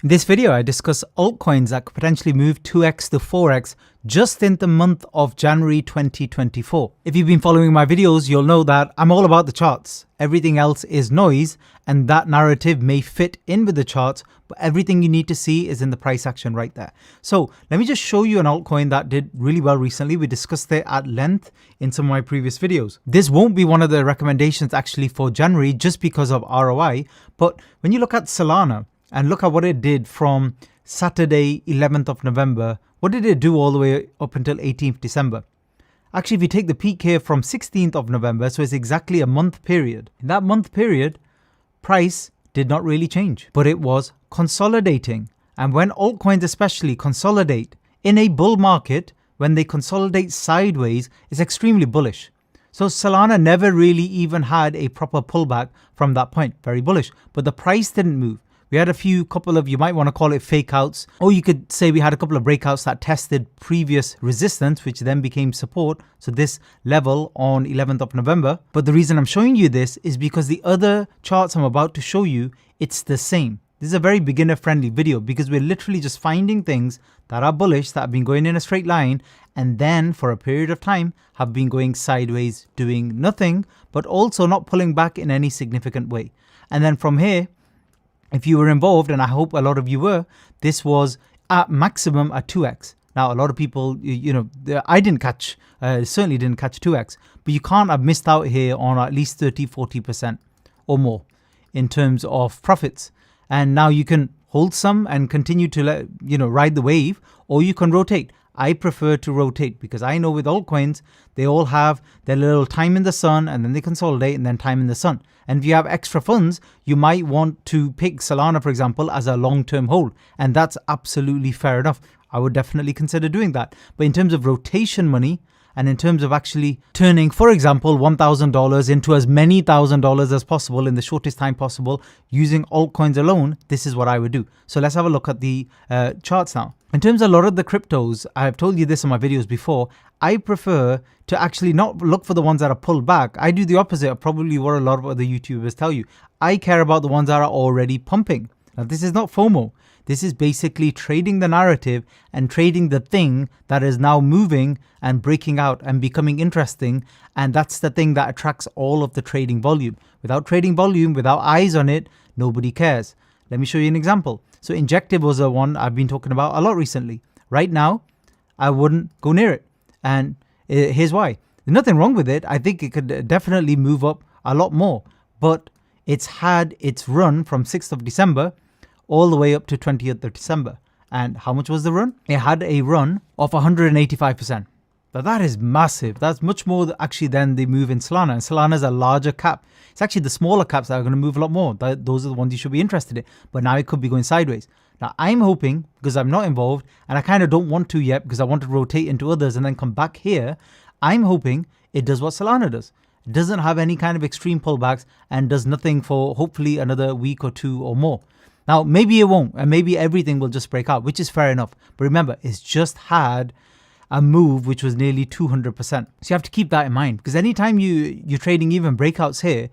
In this video, I discuss altcoins that could potentially move 2x to 4x just in the month of January 2024. If you've been following my videos, you'll know that I'm all about the charts. Everything else is noise, and that narrative may fit in with the charts, but everything you need to see is in the price action right there. So let me just show you an altcoin that did really well recently. We discussed it at length in some of my previous videos. This won't be one of the recommendations actually for January just because of ROI, but when you look at Solana, and look at what it did from Saturday, 11th of November. What did it do all the way up until 18th December? Actually, if you take the peak here from 16th of November, so it's exactly a month period. In that month period, price did not really change, but it was consolidating. And when altcoins especially consolidate in a bull market, when they consolidate sideways, it's extremely bullish. So Solana never really even had a proper pullback from that point. Very bullish, but the price didn't move. We had a couple of, you might want to call it fake outs, or you could say we had a couple of breakouts that tested previous resistance, which then became support. So this level on 11th of November. But the reason I'm showing you this is because the other charts I'm about to show you, it's the same. This is a very beginner friendly video because we're literally just finding things that are bullish, that have been going in a straight line, and then for a period of time have been going sideways, doing nothing, but also not pulling back in any significant way. And then from here, if you were involved, and I hope a lot of you were, this was at maximum at 2x. Now, a lot of people, I didn't catch, certainly didn't catch 2x, but you can't have missed out here on at least 30-40% or more in terms of profits. And now you can hold some and continue to ride the wave, or you can rotate. I prefer to rotate because I know with altcoins, they all have their little time in the sun and then they consolidate and then time in the sun. And if you have extra funds, you might want to pick Solana, for example, as a long-term hold. And that's absolutely fair enough. I would definitely consider doing that. But in terms of rotation money, and in terms of actually turning, for example, $1,000 into as many $1,000 as possible in the shortest time possible using altcoins alone, this is what I would do. So let's have a look at the charts now. In terms of a lot of the cryptos, I've told you this in my videos before, I prefer to actually not look for the ones that are pulled back. I do the opposite of probably what a lot of other YouTubers tell you. I care about the ones that are already pumping. Now, this is not FOMO. This is basically trading the narrative and trading the thing that is now moving and breaking out and becoming interesting. And that's the thing that attracts all of the trading volume. Without trading volume, without eyes on it, nobody cares. Let me show you an example. So Injective was the one I've been talking about a lot recently. Right now, I wouldn't go near it. And here's why. There's nothing wrong with it. I think it could definitely move up a lot more. But it's had its run from 6th of December all the way up to 20th of December. And how much was the run? It had a run of 185%. Now that is massive. That's much more actually than the move in Solana. And Solana is a larger cap. It's actually the smaller caps that are going to move a lot more. Those are the ones you should be interested in. But now it could be going sideways. Now I'm hoping, because I'm not involved, and I kind of don't want to yet because I want to rotate into others and then come back here, I'm hoping it does what Solana does. It doesn't have any kind of extreme pullbacks and does nothing for hopefully another week or two or more. Now, maybe it won't, and maybe everything will just break out, which is fair enough. But remember, it's just had a move which was nearly 200%. So you have to keep that in mind, because anytime you're trading even breakouts here,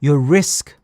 your risk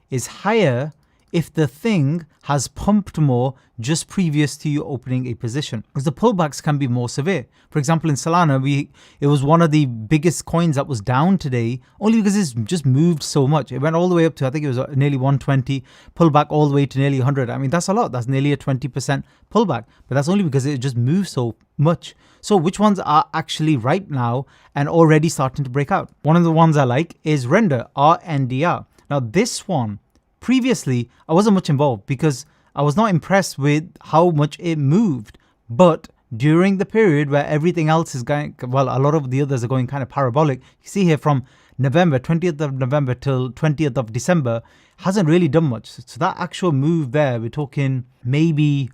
is higher if the thing has pumped more just previous to you opening a position, because the pullbacks can be more severe. For example, in Solana, it was one of the biggest coins that was down today, only because it's just moved so much. It went all the way up to, I think it was nearly 120, pulled back all the way to nearly 100. I mean, that's a lot. That's nearly a 20% pullback, but that's only because it just moved so much. So which ones are actually right now and already starting to break out? One of the ones I like is Render, RNDR. Now this one, previously, I wasn't much involved because I was not impressed with how much it moved. But during the period where everything else is going, well, a lot of the others are going kind of parabolic. You see here from November, 20th of November till 20th of December, hasn't really done much. So that actual move there, we're talking maybe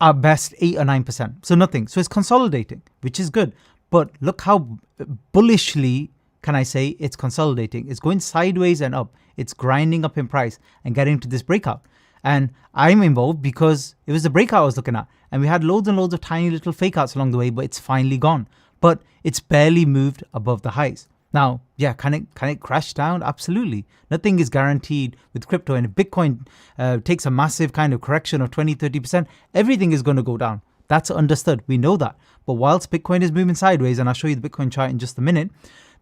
at best 8 or 9%. So nothing. So it's consolidating, which is good. But look how bullishly, can I say, it's consolidating. It's going sideways and up. It's grinding up in price and getting to this breakout. And I'm involved because it was the breakout I was looking at. And we had loads and loads of tiny little fake outs along the way, but it's finally gone. But it's barely moved above the highs. Now, yeah, can it crash down? Absolutely. Nothing is guaranteed with crypto. And if Bitcoin takes a massive kind of correction of 20, 30%, everything is going to go down. That's understood. We know that. But whilst Bitcoin is moving sideways, and I'll show you the Bitcoin chart in just a minute,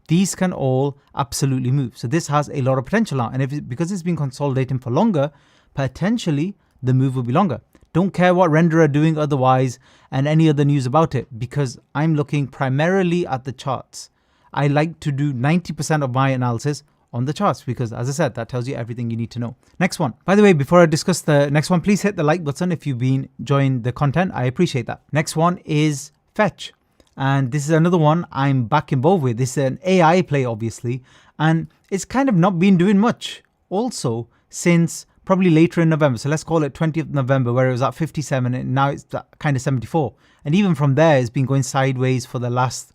these can all absolutely move. So this has a lot of potential now. And because it's been consolidating for longer, potentially the move will be longer. Don't care what Render are doing otherwise and any other news about it, because I'm looking primarily at the charts. I like to do 90% of my analysis on the charts because, as I said, that tells you everything you need to know. Next one. By the way, before I discuss the next one, please hit the like button if you've been enjoying the content. I appreciate that. Next one is Fetch. And this is another one I'm back involved with. This is an AI play, obviously, and it's kind of not been doing much also since probably later in November. So let's call it 20th November, where it was at 57 and now it's kind of 74. And even from there, it's been going sideways for the last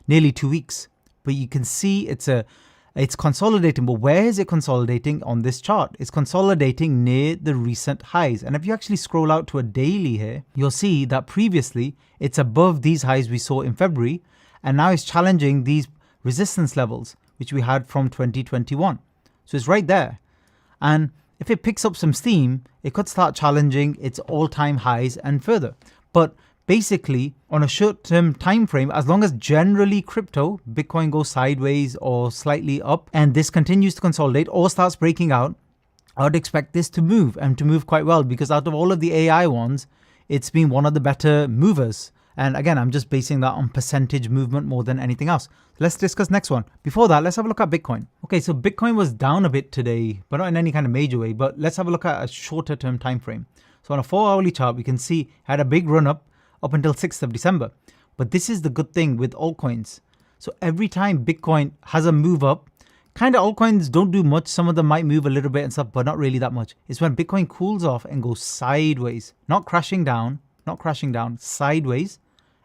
nearly 2 weeks. But you can see it's consolidating. But where is it consolidating on this chart? It's consolidating near the recent highs. And if you actually scroll out to a daily here, you'll see that previously it's above these highs we saw in February. And now it's challenging these resistance levels, which we had from 2021. So it's right there. And if it picks up some steam, it could start challenging its all-time highs and further. But basically, on a short-term time frame, as long as generally crypto, Bitcoin goes sideways or slightly up, and this continues to consolidate or starts breaking out, I would expect this to move and to move quite well, because out of all of the AI ones, it's been one of the better movers. And again, I'm just basing that on percentage movement more than anything else. Let's discuss next one. Before that, let's have a look at Bitcoin. Okay, so Bitcoin was down a bit today, but not in any kind of major way. But let's have a look at a shorter term time frame. So on a 4-hourly chart, we can see it had a big run up until 6th of December. But this is the good thing with altcoins. So every time Bitcoin has a move up, kind of altcoins don't do much. Some of them might move a little bit and stuff, but not really that much. It's when Bitcoin cools off and goes sideways, not crashing down, sideways,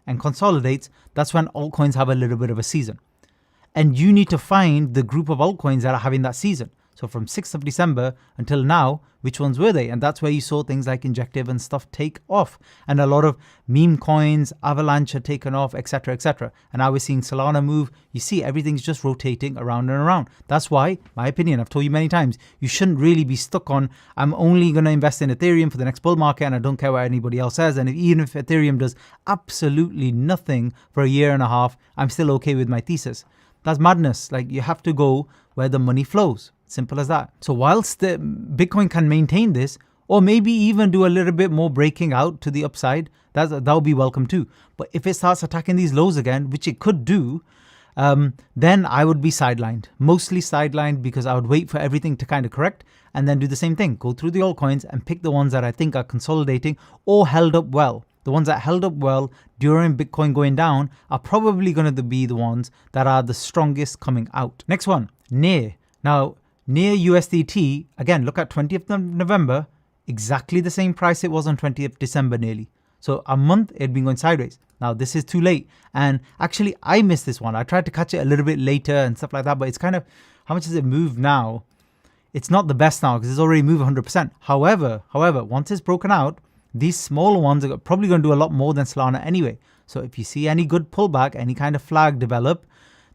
and consolidates. That's when altcoins have a little bit of a season. And you need to find the group of altcoins that are having that season. So from 6th of December until now, which ones were they? And that's where you saw things like Injective and stuff take off. And a lot of meme coins, Avalanche had taken off, etc., etc. And now we're seeing Solana move. You see, everything's just rotating around and around. That's why, my opinion, I've told you many times, you shouldn't really be stuck on, I'm only going to invest in Ethereum for the next bull market and I don't care what anybody else says. And even if Ethereum does absolutely nothing for a year and a half, I'm still okay with my thesis. That's madness. Like, you have to go where the money flows. Simple as that. So whilst the Bitcoin can maintain this, or maybe even do a little bit more breaking out to the upside, that'll be welcome too. But if it starts attacking these lows again, which it could do, then I would be sidelined. Mostly sidelined, because I would wait for everything to kind of correct and then do the same thing. Go through the altcoins and pick the ones that I think are consolidating or held up well. The ones that held up well during Bitcoin going down are probably going to be the ones that are the strongest coming out. Next one, NEAR. Now, NEAR USDT, again, look at 20th of November, exactly the same price it was on 20th December nearly. So a month it had been going sideways. Now this is too late. And actually I missed this one. I tried to catch it a little bit later and stuff like that, but it's kind of, how much has it moved now? It's not the best now because it's already moved 100%. However, once it's broken out, these smaller ones are probably going to do a lot more than Solana anyway. So if you see any good pullback, any kind of flag develop,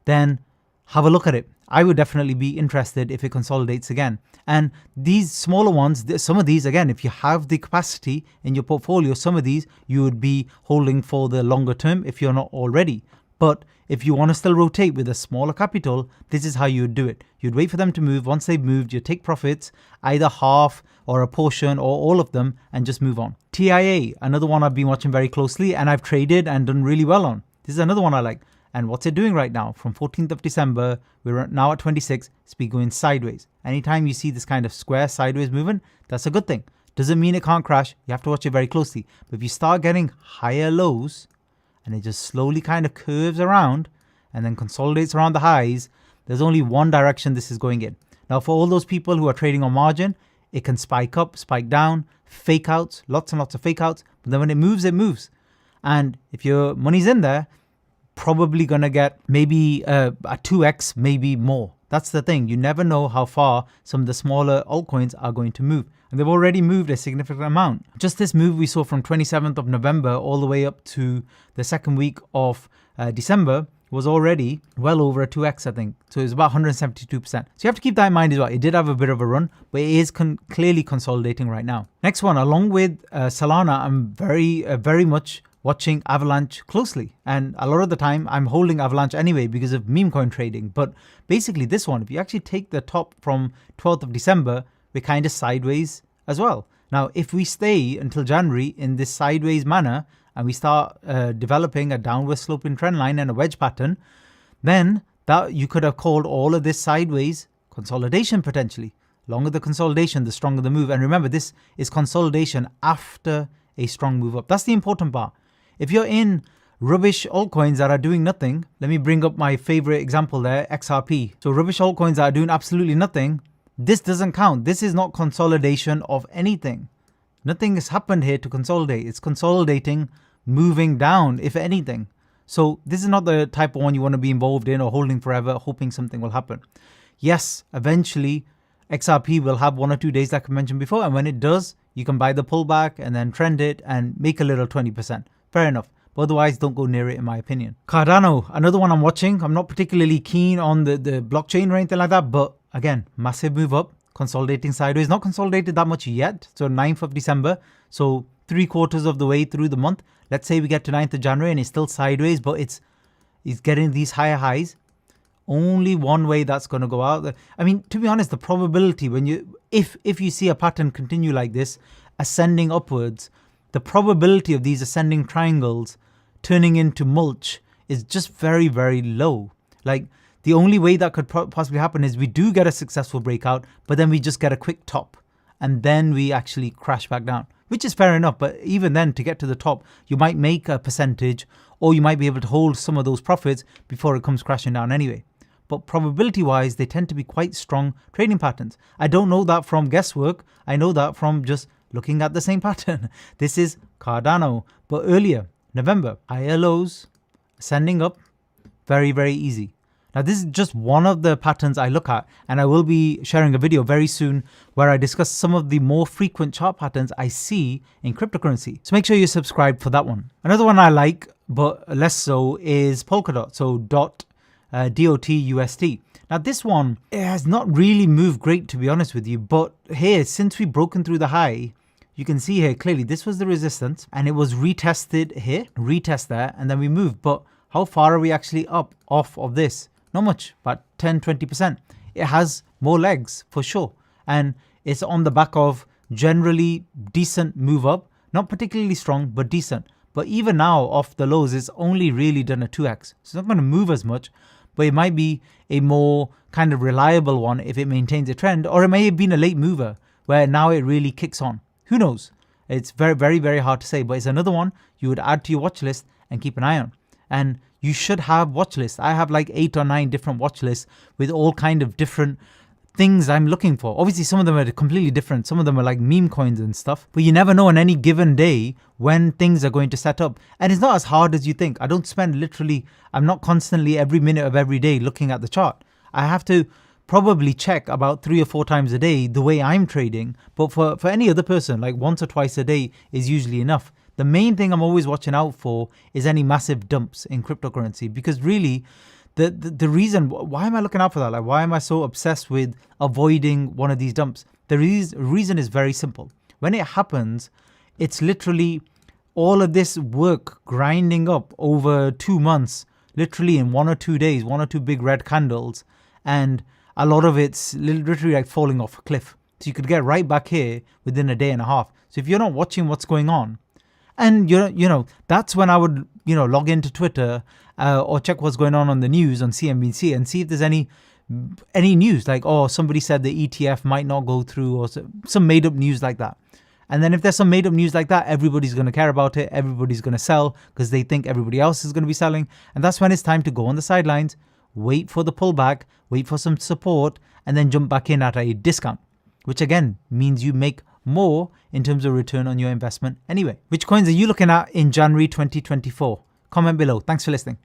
then have a look at it. I would definitely be interested if it consolidates again. And these smaller ones, some of these, again, if you have the capacity in your portfolio, some of these you would be holding for the longer term if you're not already. But if you want to still rotate with a smaller capital, this is how you would do it. You'd wait for them to move. Once they've moved, you take profits, either half or a portion or all of them, and just move on. TIA, another one I've been watching very closely and I've traded and done really well on. This is another one I like. And what's it doing right now? From 14th of December, we're now at 26, it's been going sideways. Anytime you see this kind of square sideways movement, that's a good thing. Doesn't mean it can't crash. You have to watch it very closely. But if you start getting higher lows and it just slowly kind of curves around and then consolidates around the highs, there's only one direction this is going in. Now, for all those people who are trading on margin, it can spike up, spike down, fake outs, lots and lots of fake outs. But then when it moves, it moves. And if your money's in there, probably going to get maybe a 2x, maybe more. That's the thing. You never know how far some of the smaller altcoins are going to move. And they've already moved a significant amount. Just this move we saw from 27th of November all the way up to the second week of December was already well over a 2x, I think. So it was about 172%. So you have to keep that in mind as well. It did have a bit of a run, but it is clearly consolidating right now. Next one, along with Solana, I'm very much watching Avalanche closely. And a lot of the time I'm holding Avalanche anyway because of meme coin trading. But basically this one, if you actually take the top from 12th of December, we're kind of sideways as well. Now, if we stay until January in this sideways manner and we start developing a downward sloping trend line and a wedge pattern, then that you could have called all of this sideways consolidation potentially. Longer the consolidation, the stronger the move. And remember, this is consolidation after a strong move up. That's the important part. If you're in rubbish altcoins that are doing nothing, let me bring up my favorite example there, XRP. So rubbish altcoins that are doing absolutely nothing, this doesn't count. This is not consolidation of anything. Nothing has happened here to consolidate. It's consolidating, moving down, if anything. So this is not the type of one you want to be involved in or holding forever, hoping something will happen. Yes, eventually XRP will have 1 or 2 days like I mentioned before. And when it does, you can buy the pullback and then trend it and make a little 20%. Fair enough. But otherwise, don't go near it in my opinion. Cardano, another one I'm watching. I'm not particularly keen on the blockchain or anything like that. But again, massive move up, consolidating sideways. Not consolidated that much yet. So 9th of December. So 3/4 of the way through the month. Let's say we get to 9th of January and it's still sideways, but it's getting these higher highs. Only one way that's going to go out. I mean, to be honest, the probability when if you see a pattern continue like this, ascending upwards, the probability of these ascending triangles turning into mulch is just very, very low. Like the only way that could possibly happen is we do get a successful breakout, but then we just get a quick top and then we actually crash back down, which is fair enough. But even then, to get to the top, you might make a percentage or you might be able to hold some of those profits before it comes crashing down anyway. But probability wise, they tend to be quite strong trading patterns. I don't know that from guesswork. I know that from just looking at the same pattern. This is Cardano, but earlier, November, higher lows, ascending up, very, very easy. Now, this is just one of the patterns I look at, and I will be sharing a video very soon where I discuss some of the more frequent chart patterns I see in cryptocurrency. So make sure you're subscribed for that one. Another one I like, but less so, is Polkadot. So DOT/USD. Now this one, it has not really moved great, to be honest with you, but here, since we've broken through the high, you can see here clearly this was the resistance and it was retested here, retest there, and then we moved. But how far are we actually up off of this? Not much, about 10-20%. It has more legs for sure, and it's on the back of generally decent move up, not particularly strong, but decent. But even now off the lows, it's only really done a 2x. So it's not going to move as much, but it might be a more kind of reliable one if it maintains a trend, or it may have been a late mover where now it really kicks on. Who knows? It's very, very, very hard to say, but it's another one you would add to your watch list and keep an eye on. And you should have watch lists. I have like 8 or 9 different watch lists with all kind of different things I'm looking for. Obviously, some of them are completely different. Some of them are like meme coins and stuff, but you never know on any given day when things are going to set up. And it's not as hard as you think. I'm not constantly every minute of every day looking at the chart. I have to probably check about 3 or 4 times a day the way I'm trading. But for any other person, like once or twice a day is usually enough. The main thing I'm always watching out for is any massive dumps in cryptocurrency, because really the reason, why am I looking out for that? Like, why am I so obsessed with avoiding one of these dumps? The reason is very simple. When it happens, it's literally all of this work grinding up over 2 months, literally in 1 or 2 days, 1 or 2 big red candles. And a lot of it's literally like falling off a cliff. So you could get right back here within a day and a half. So if you're not watching what's going on, and you know, that's when I would, log into Twitter or check what's going on the news on CNBC and see if there's any news like, oh, somebody said the ETF might not go through, or some made up news like that. And then if there's some made up news like that, everybody's going to care about it. Everybody's going to sell because they think everybody else is going to be selling. And that's when it's time to go on the sidelines, wait for the pullback, wait for some support, and then jump back in at a discount, which again means you make more in terms of return on your investment anyway. Which coins are you looking at in January 2024? Comment below. Thanks for listening.